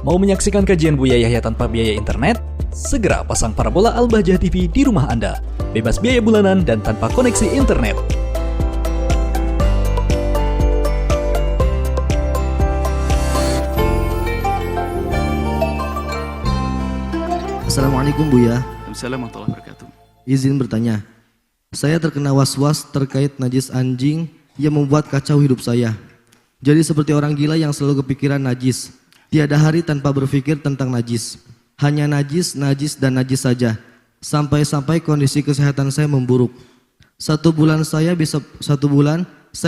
Mau menyaksikan kajian Buya Yahya tanpa biaya internet? Segera pasang parabola Al-Bahjah TV di rumah Anda. Bebas biaya bulanan dan tanpa koneksi internet. Assalamualaikum Buya. Assalamualaikum warahmatullahi wabarakatuh. Izin bertanya. Saya terkena was-was terkait najis anjing yang membuat kacau hidup saya. Jadi seperti orang gila yang selalu kepikiran najis. Tiada hari tanpa berpikir tentang najis. Hanya najis, najis, dan najis saja. Sampai-sampai kondisi kesehatan saya memburuk. Satu bulan saya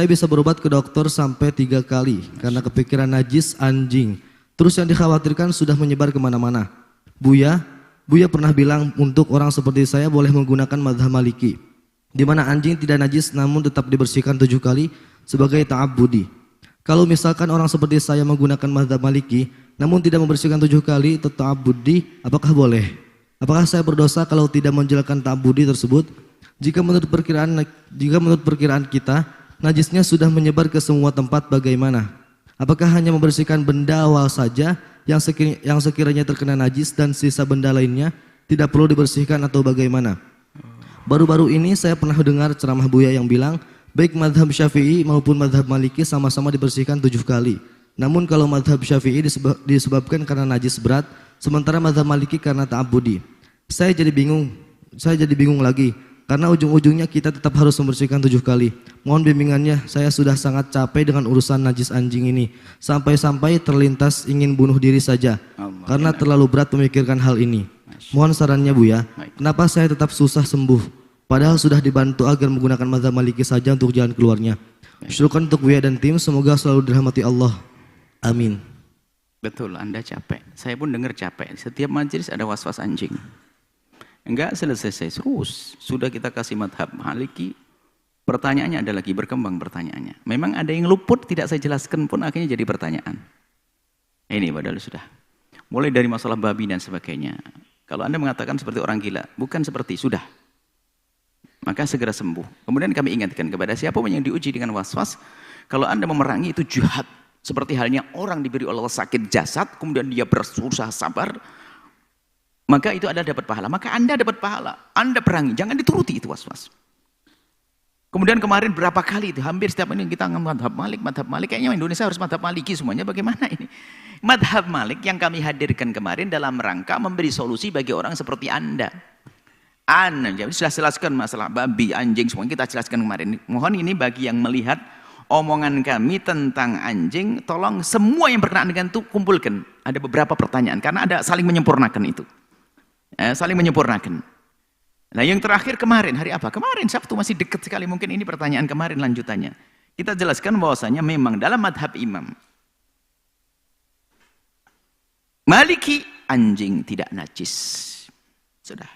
bisa berobat ke dokter sampai 3 kali karena kepikiran najis anjing. Terus yang dikhawatirkan sudah menyebar kemana-mana. Buya pernah bilang untuk orang seperti saya boleh menggunakan mazhab Maliki, di mana anjing tidak najis namun tetap dibersihkan 7 kali sebagai ta'abbudi. Kalau misalkan orang seperti saya menggunakan mazhab Maliki namun tidak membersihkan 7 kali atau ta'abbudi, apakah boleh? Apakah saya berdosa kalau tidak menjalankan ta'abbudi tersebut? Jika menurut perkiraan kita najisnya sudah menyebar ke semua tempat, bagaimana? Apakah hanya membersihkan benda awal saja yang sekiranya terkena najis dan sisa benda lainnya tidak perlu dibersihkan atau bagaimana? Baru-baru ini saya pernah dengar ceramah Buya yang bilang baik mazhab Syafi'i maupun mazhab Maliki sama-sama dibersihkan 7 kali. Namun kalau mazhab Syafi'i disebabkan karena najis berat, sementara mazhab Maliki karena ta'abbudi. Saya jadi bingung lagi karena ujung-ujungnya kita tetap harus membersihkan 7 kali. Mohon bimbingannya, saya sudah sangat capek dengan urusan najis anjing ini. Sampai-sampai terlintas ingin bunuh diri saja karena terlalu berat memikirkan hal ini. Mohon sarannya Buya, kenapa saya tetap susah sembuh? Padahal sudah dibantu agar menggunakan mazhab Maliki saja untuk jalan keluarnya. Syukur untuk Buya dan tim, semoga selalu dirahmati Allah. Amin. Betul, Anda capek. Saya pun dengar capek. Setiap majelis ada was-was anjing. Enggak selesai terus. Sudah kita kasih mazhab Maliki. Pertanyaannya ada lagi, berkembang pertanyaannya. Memang ada yang luput, tidak saya jelaskan pun akhirnya jadi pertanyaan. Ini padahal sudah. Mulai dari masalah babi dan sebagainya. Kalau Anda mengatakan seperti orang gila, bukan seperti, sudah. Maka segera sembuh. Kemudian kami ingatkan kepada siapapun yang diuji dengan was-was, kalau Anda memerangi itu jihad. Seperti halnya orang diberi Allah sakit jasad, kemudian dia berusaha sabar, maka itu Anda dapat pahala. Maka Anda dapat pahala. Anda perangi, jangan dituruti itu was-was. Kemudian kemarin berapa kali itu, hampir setiap ini kita madhab Malik. Kayaknya Indonesia harus madhab Maliki semuanya, bagaimana ini? Madhab Malik yang kami hadirkan kemarin dalam rangka memberi solusi bagi orang seperti Anda. Jadi sudah jelaskan masalah babi, anjing, semua kita jelaskan kemarin. Mohon ini bagi yang melihat omongan kami tentang anjing, tolong semua yang berkenaan dengan itu kumpulkan. Ada beberapa pertanyaan, karena ada saling menyempurnakan itu. Saling menyempurnakan. Nah yang terakhir kemarin, hari apa? Kemarin, Sabtu, masih dekat sekali. Mungkin ini pertanyaan kemarin lanjutannya. Kita jelaskan bahwasanya memang dalam madhab imam Maliki, anjing tidak najis. Sudah.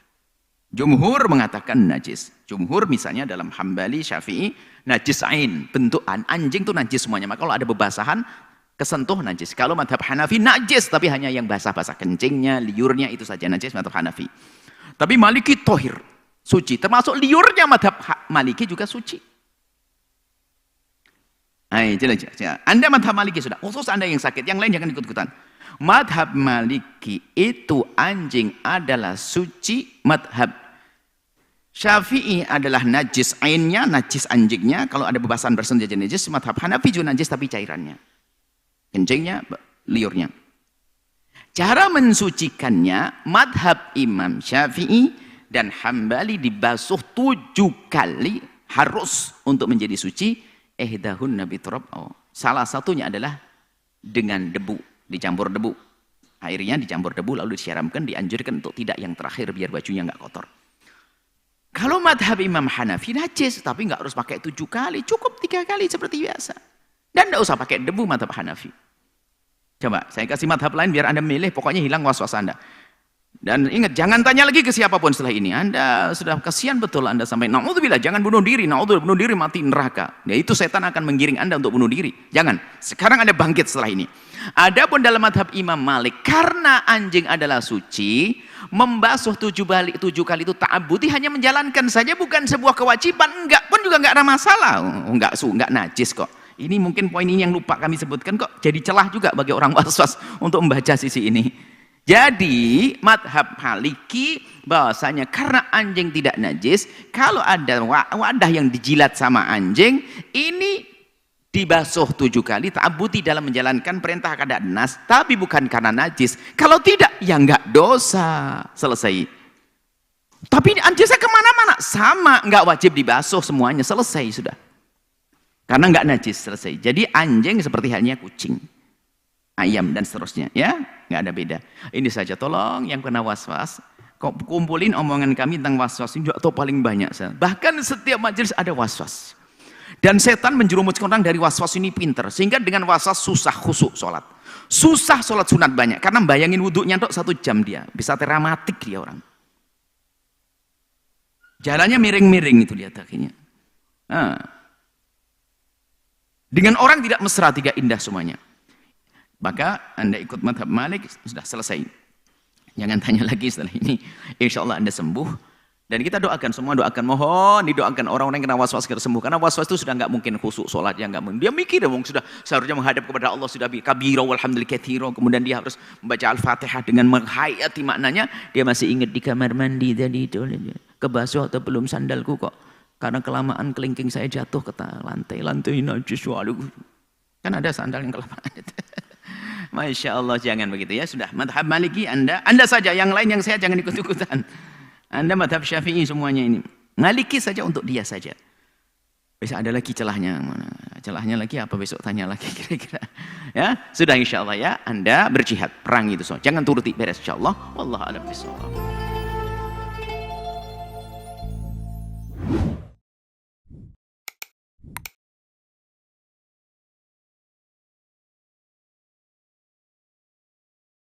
Jumhur mengatakan najis. Jumhur misalnya dalam Hambali, Syafi'i, najis ain, bentukan anjing itu najis semuanya. Maka kalau ada bebasahan, kesentuh najis. Kalau madhab Hanafi najis, tapi hanya yang basah-basah, kencingnya, liurnya itu saja najis madhab Hanafi. Tapi Maliki tohir, suci. Termasuk liurnya madhab Maliki juga suci. Ayo, jelas. Anda madhab Maliki sudah, khusus Anda yang sakit, yang lain jangan ikut-ikutan. Madhab Maliki itu anjing adalah suci, madhab Syafi'i adalah najis ainnya, najis anjingnya, kalau ada bebasan bersentuh jadi najis. Madhab Hanafi juga najis tapi cairannya, kencingnya, liurnya. Cara mensucikannya, madhab Imam Syafi'i dan Hambali dibasuh 7 kali harus untuk menjadi suci. Ihdahunna biturab. Salah satunya adalah dengan debu. Dicampur debu, airnya dicampur debu lalu disiramkan, dianjurkan untuk tidak yang terakhir biar bajunya nggak kotor. Kalau madhab Imam Hanafi najis, tapi nggak harus pakai 7 kali, cukup 3 kali seperti biasa. Dan nggak usah pakai debu madhab Hanafi. Coba saya kasih madhab lain biar Anda milih, pokoknya hilang was-was Anda. Dan ingat, jangan tanya lagi ke siapapun setelah ini. Anda sudah kasihan betul Anda sampai naudzubillah, jangan bunuh diri, naudzubillah, bunuh diri mati neraka. Ya itu setan akan menggiring Anda untuk bunuh diri. Jangan. Sekarang Anda bangkit setelah ini. Adapun dalam madhab Imam Malik, karena anjing adalah suci, membasuh 7 kali itu ta'abbudi, hanya menjalankan saja, bukan sebuah kewajiban. Enggak pun juga enggak ada masalah. Enggak najis kok. Ini mungkin poin ini yang lupa kami sebutkan kok jadi celah juga bagi orang was-was untuk membaca sisi ini. Jadi madhab Maliki bahwasanya karena anjing tidak najis, kalau ada wadah yang dijilat sama anjing, ini dibasuh 7 kali, ta'abbudi dalam menjalankan perintah keadaan nas, tapi bukan karena najis. Kalau tidak, ya enggak dosa. Selesai. Tapi anjingnya kemana-mana, sama, enggak wajib dibasuh semuanya, selesai sudah. Karena enggak najis, selesai. Jadi anjing seperti halnya kucing, ayam dan seterusnya, ya, enggak ada beda. Ini saja, tolong yang kena was-was, kumpulin omongan kami tentang was-was ini atau paling banyak. Bahkan setiap majelis ada was-was. Dan setan menjerumuskan orang dari was-was ini pinter, sehingga dengan was-was susah khusyuk sholat. Susah sholat sunat banyak, karena bayangin wudhunya tok 1 jam dia, bisa teramatik dia orang. Jalannya miring-miring itu lihat akhirnya. Nah. Dengan orang tidak mesra, tidak indah semuanya. Maka Anda ikut madhab Malik, sudah selesai. Jangan tanya lagi setelah ini. Insya Allah Anda sembuh. Dan kita doakan, semua doakan, mohon didoakan orang-orang yang kena was-was segera sembuh. Karena was-was itu sudah nggak mungkin khusyuk sholatnya, nggak mungkin. Dia mikir dong, sudah seharusnya menghadap kepada Allah, sudah kabira walhamdulillah katsira. Kemudian dia harus membaca Al-Fatihah dengan menghayati maknanya. Dia masih ingat di kamar mandi tadi itu, kebasuh atau belum sandalku kok. Karena kelamaan kelingking saya jatuh ke lantai najis, waduh. Kan ada sandal yang kelamaan. Masya Allah, jangan begitu ya. Sudah, madhab Maliki Anda saja, yang lain yang saya jangan ikut-ikutan. Anda madhab Syafi'i semuanya ini. Maliki saja untuk dia saja. Besok ada lagi celahnya. Celahnya lagi apa besok tanya lagi kira-kira. Ya, sudah insya Allah ya. Anda berjihad, perang itu so. Jangan turuti beres insya Allah. Wallahu a'lam bishawab.